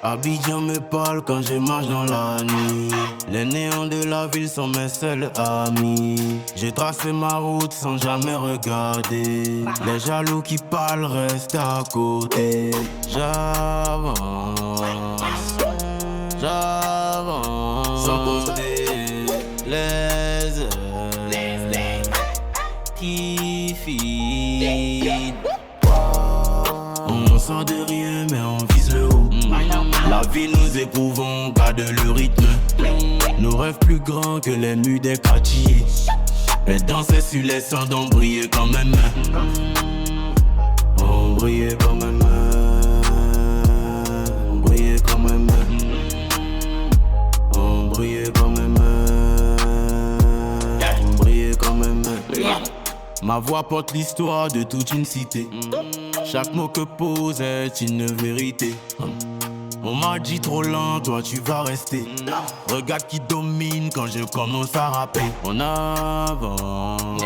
Abidjan me parle quand je marche dans la nuit. Les néons de la ville sont mes seuls amis. J'ai tracé ma route sans jamais regarder. Les jaloux qui parlent restent à côté. J'avance, j'avance, sans compter les heures qui filent. On sort de rien mais on vise le haut. La vie nous éprouvons, garde le rythme. Nos rêves plus grands que les murs des quartiers. Et danser sur les sangs d'on briller quand même. On brillait quand même. On brillait quand même. On brillait quand même. On brillait quand même. Ma voix porte l'histoire de toute une cité. Chaque mot que pose est une vérité. On m'a dit trop lent, toi tu vas rester. Regarde qui domine quand je commence à rapper. On avance,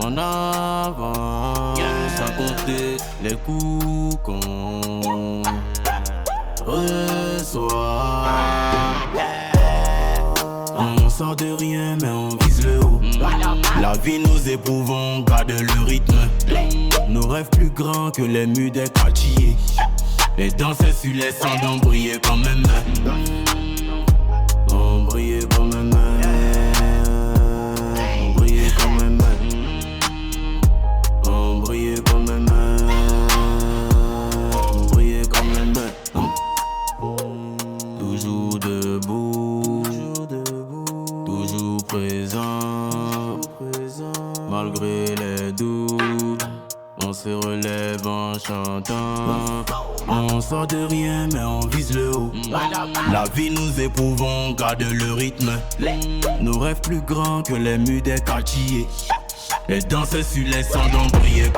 on avance, sans compter les coups qu'on reçoit. On sort de rien mais on vise le haut. La vie nous éprouvons, garde le rythme. Nos rêves plus grands que les murs des quartiers. Et danser sur les sangs d'on brillait quand même. On brillait quand même. On brillait quand même. On brillait quand même. On brillait quand même. Toujours debout, toujours présent, malgré les doutes. On se relève en chantant. On sort de rien mais on vise le haut. La vie nous éprouvons, garde le rythme. Nos rêves plus grands que les murs des quartiers. Et danser sur les sangs d'on brillait.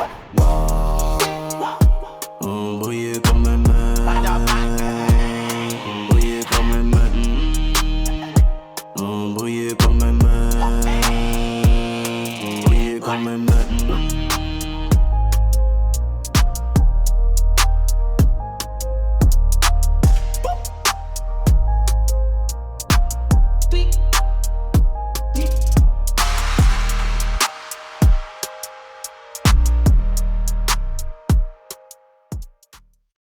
On brillait.